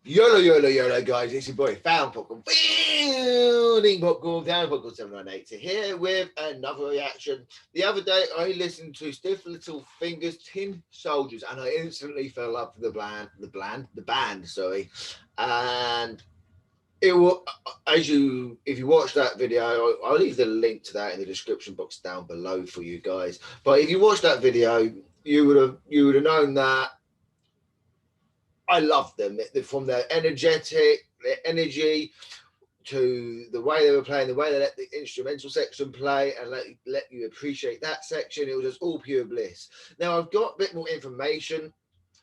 YOLO, guys. It's your boy, Found Popcorn. Founding Popcorn, Found Popcorn 798. So here with another reaction. The other day, I listened to Stiff Little Fingers Tin Soldiers, and I instantly fell in love with the band, sorry. And it will, if you watch that video, I'll leave the link to that in the description box down below for you guys. But if you watch that video, you would have known that I love them from their their energy to the way they were playing, the way they let the instrumental section play and let you appreciate that section. It was just all pure bliss. Now I've got a bit more information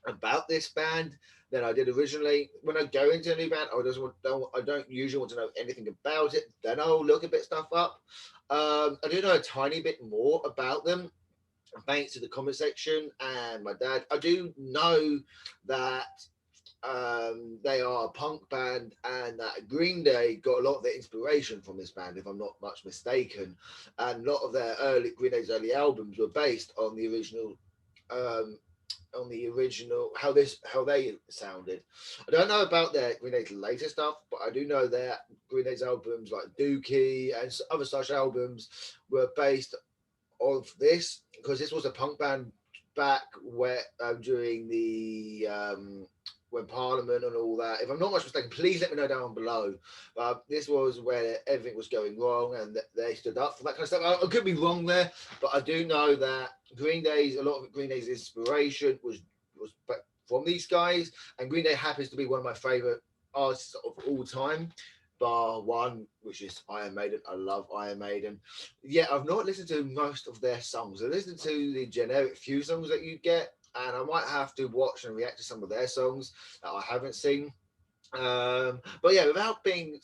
about this band than I did originally. When I go into a new band, I don't usually want to know anything about it. Then I'll look a bit stuff up. I do know a tiny bit more about them thanks to the comment section and my dad. I do know that they are a punk band, and that Green Day got a lot of their inspiration from this band, if I'm not much mistaken. And a lot of their early Green Day's early albums were based um, on the original how they sounded. I don't know about their Green Day's later stuff, but I do know that Green Day's albums like Dookie and other such albums were based of this, because this was a punk band back where during the when Parliament and all that. If I'm not much mistaken, please let me know down below. This was where everything was going wrong, and they stood up for that kind of stuff. I could be wrong there, but I do know that a lot of Green Day's inspiration was from these guys, and Green Day happens to be one of my favorite artists of all time, bar one, which is Iron Maiden. I love Iron Maiden. Yeah, I've not listened to most of their songs. I listened to the generic few songs that you get, and I might have to watch and react to some of their songs that I haven't seen. But yeah, without being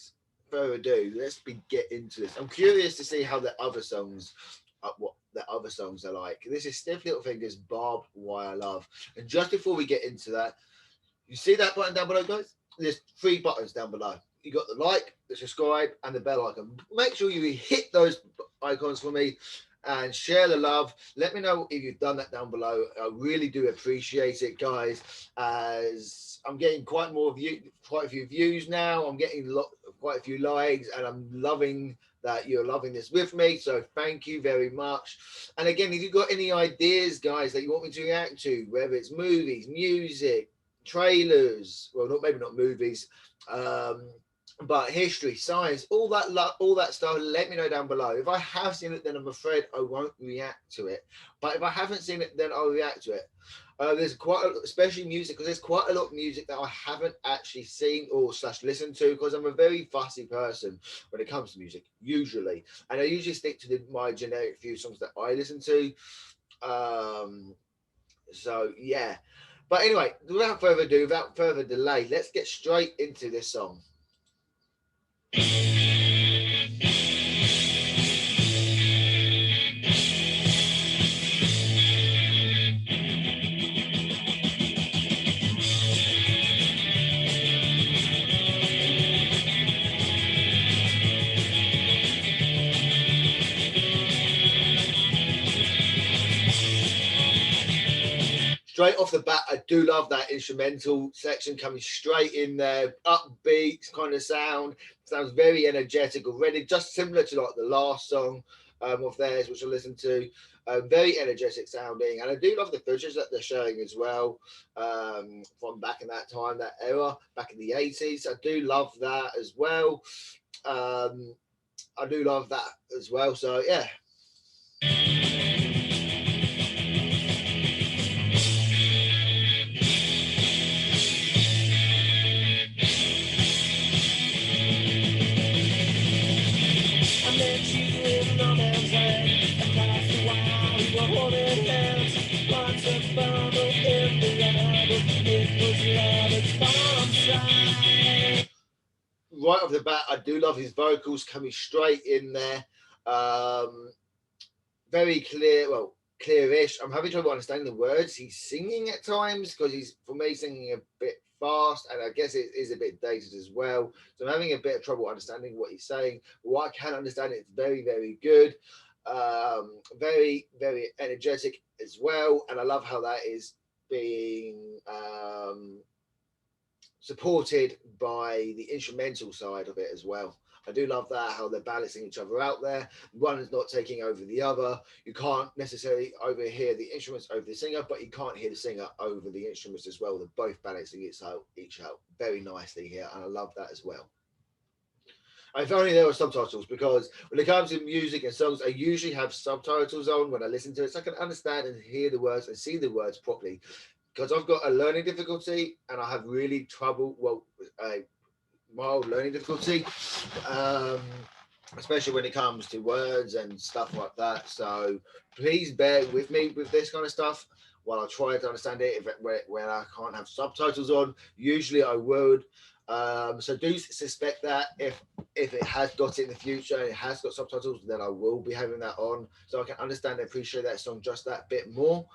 further ado, get into this. I'm curious to see how the other songs, what the other songs are like. This is Stiff Little Fingers, Barbed Wire Love. And just before we get into that, you see that button down below, guys? There's three buttons down below. You got the like, the subscribe, and the bell icon. Make sure you hit those icons for me and share the love. Let me know if you've done that down below. I really do appreciate it, guys, as I'm getting quite a few views now. I'm getting quite a few likes, and I'm loving that you're loving this with me. So thank you very much. And again, if you've got any ideas, guys, that you want me to react to, whether it's movies, music, trailers, well, maybe not movies, um, but history, science, all that stuff, let me know down below. If I have seen it, then I'm afraid I won't react to it. But if I haven't seen it, then I'll react to it. Especially music, because there's quite a lot of music that I haven't actually seen or slash listened to, because I'm a very fussy person when it comes to music, usually. And I usually stick to my generic few songs that I listen to. Um, so yeah. But anyway, without further ado, without further delay, let's get straight into this song. Straight off the bat, I do love that instrumental section coming straight in there, upbeat kind of sound. Sounds very energetic already, just similar to like the last song of theirs, which I listened to. Very energetic sounding, and I do love the footage that they're showing as well, from back in that time, that era, back in the 80s. I do love that as well. I do love that as well. So yeah. Right off the bat, I do love his vocals coming straight in there. Very clear, well, clearish. I'm having trouble understanding the words he's singing at times, because he's, for me, singing a bit fast, and I guess it is a bit dated as well. So I'm having a bit of trouble understanding what he's saying. But what I can understand, it's very, very good. Very, very energetic as well, and I love how that is being supported by the instrumental side of it as well. I do love that, how they're balancing each other out there. One is not taking over the other. You can't necessarily overhear the instruments over the singer, but you can't hear the singer over the instruments as well. They're both balancing each out very nicely here, and I love that as well. If only there were subtitles, because when it comes to music and songs, I usually have subtitles on when I listen to it, so I can understand and hear the words and see the words properly. Because I've got a learning difficulty and I have really trouble, well, mild learning difficulty, um, especially when it comes to words and stuff like that. So please bear with me with this kind of stuff while I try to understand it. If when I can't have subtitles on, usually I would. So do suspect that if it has got it in the future and it has got subtitles, then I will be having that on so I can understand and appreciate that song just that bit more.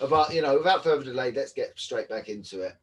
But without further delay, let's get straight back into it.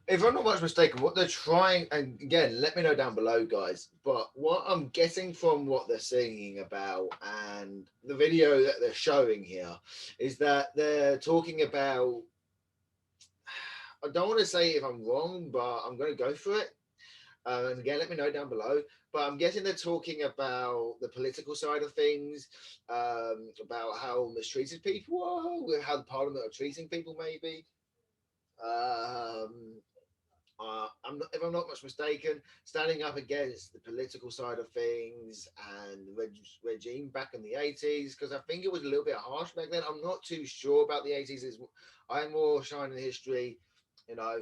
If I'm not much mistaken, what they're trying, and again, let me know down below, guys, but what I'm getting from what they're singing about and the video that they're showing here is that they're talking about, I don't want to say if I'm wrong, but I'm going to go for it. And again, let me know down below. But I'm guessing they're talking about the political side of things, about how mistreated people are, how the parliament are treating people, maybe. Um, if I'm not much mistaken, standing up against the political side of things and the regime back in the 80s, because I think it was a little bit harsh back then. I'm not too sure about the 80s. I'm more shining history,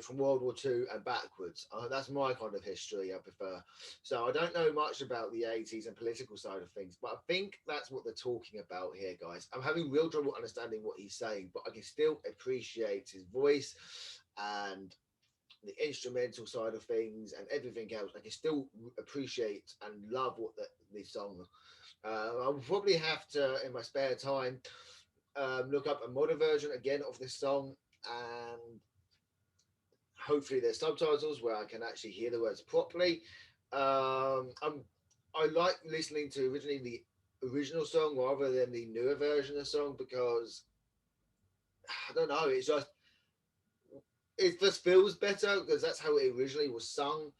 from World War II and backwards. That's my kind of history I prefer. So I don't know much about the 80s and political side of things, but I think that's what they're talking about here, guys. I'm having real trouble understanding what he's saying, but I can still appreciate his voice and the instrumental side of things and everything else. I can still appreciate and love the song. I'll probably have to, in my spare time, look up a modern version again of this song, and hopefully there's subtitles where I can actually hear the words properly. I like listening to originally the original song rather than the newer version of the song, because I don't know, it just feels better because that's how it originally was sung.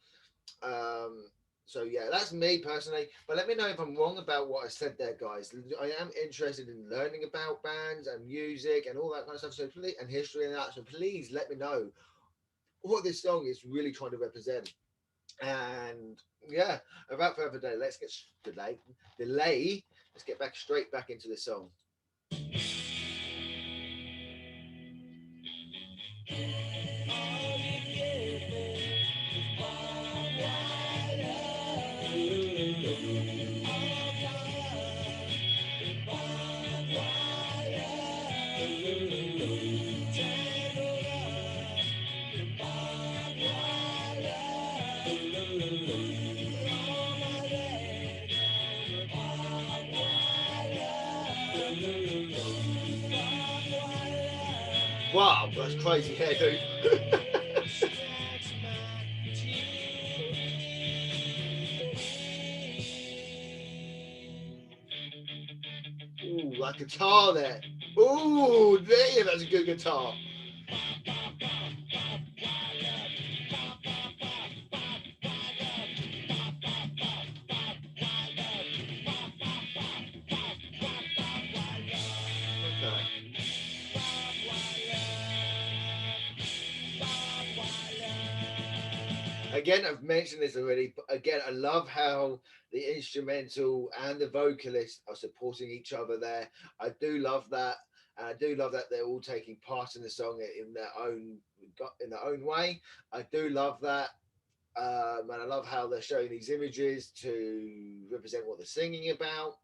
So yeah, that's me personally. But let me know if I'm wrong about what I said there, guys. I am interested in learning about bands and music and all that kind of stuff. So please, and history and that. So please let me know what this song is really trying to represent. And yeah, without further delay, let's get delay. Let's get back straight back into the song. Wow, that's crazy hair, dude. Ooh, that guitar there. Ooh, damn, that's a good guitar. Okay. Again, I've mentioned this already, but again, I love how the instrumental and the vocalist are supporting each other there. I do love that. And I do love that they're all taking part in the song in their own way. I do love that. And I love how they're showing these images to represent what they're singing about.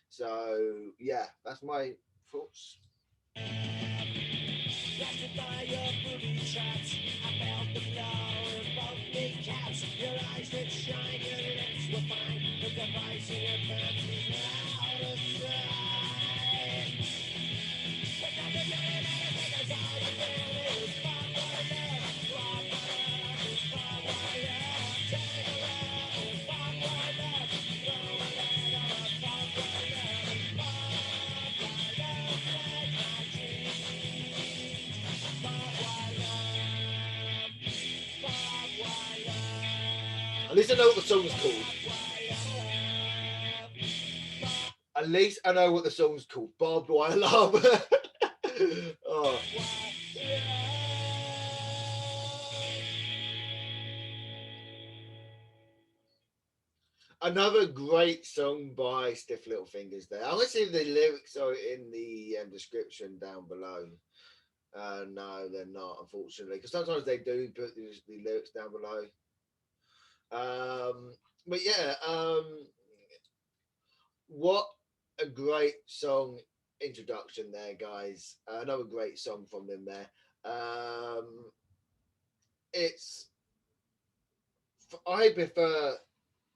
So yeah, that's my thoughts. Blasted by your booby traps, I felt the flow of both kneecaps. Your eyes did shine, your lips were fine, but the vice in your panties were out of sight. But nothing really matters because all you feel is barbed wire, barbed wire, barbed wire. Take a left, barbed wire, throw a leg on a barbed wire, barbed wire, like my dreams. Barbed wire, barbed At wire, least I know what the song's called. At least I know what the song's called. Barbed Wire Love. Oh. Another great song by Stiff Little Fingers there. I'm going to see if the lyrics are in the description down below. No, they're not, unfortunately, because sometimes they do put the lyrics down below. But yeah, what a great song introduction there, guys. Another great song from them there. It's I prefer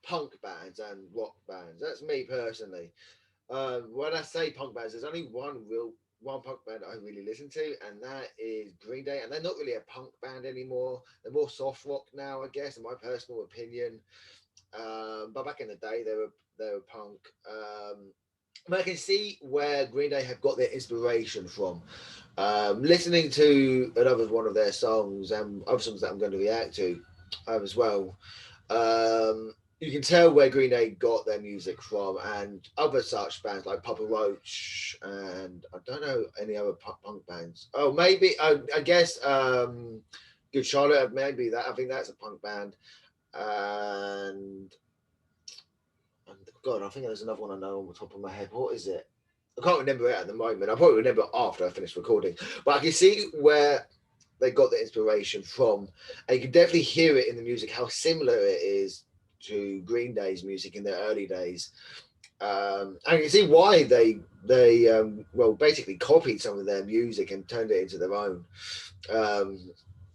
punk bands and rock bands. That's me personally. When I say punk bands, there's only one punk band I really listen to, and that is Green Day. And they're not really a punk band anymore. They're more soft rock now, I guess, in my personal opinion. But back in the day, they were punk. But I can see where Green Day have got their inspiration from. Listening to another one of their songs and other songs that I'm going to react to as well, you can tell where Green Day got their music from, and other such bands like Papa Roach, and I don't know any other punk bands. Oh, maybe I guess Good Charlotte, maybe that. I think that's a punk band, and God, I think there's another one I know on the top of my head. What is it? I can't remember it at the moment. I'll probably remember after I finish recording. But I can see where they got the inspiration from. And you can definitely hear it in the music, how similar it is to Green Day's music in their early days. And you can see why they basically copied some of their music and turned it into their own, um,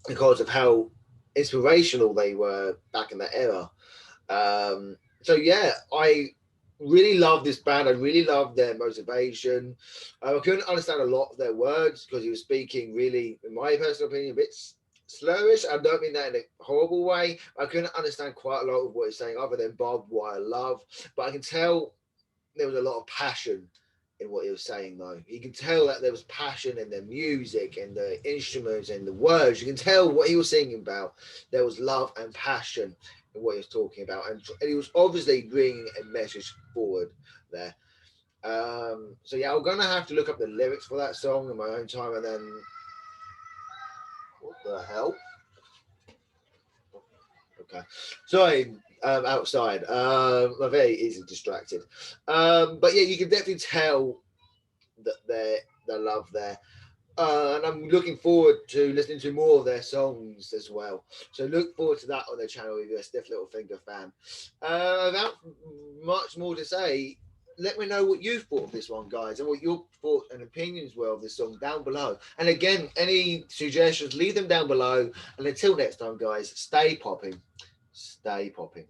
because of how inspirational they were back in that era. So yeah, I really love this band. I really love their motivation. I couldn't understand a lot of their words because he was speaking really, in my personal opinion, a bit slurish. I don't mean that in a horrible way. I couldn't understand quite a lot of what he's saying other than barbed wire love. But I can tell there was a lot of passion in what he was saying, though. You can tell that there was passion in the music and the instruments and the words. You can tell what he was singing about. There was love and passion in what he was talking about, and he was obviously bringing a message forward there. So yeah, I'm gonna have to look up the lyrics for that song in my own time, and then what the hell? Okay, sorry, outside. I'm very easily distracted. But yeah, you can definitely tell that their love there. And I'm looking forward to listening to more of their songs as well. So look forward to that on their channel if you're a Stiff Little Finger fan. Without much more to say, let me know what you thought of this one, guys, and what your thoughts and opinions were of this song down below. And again, any suggestions, leave them down below. And until next time, guys, stay popping. Stay popping.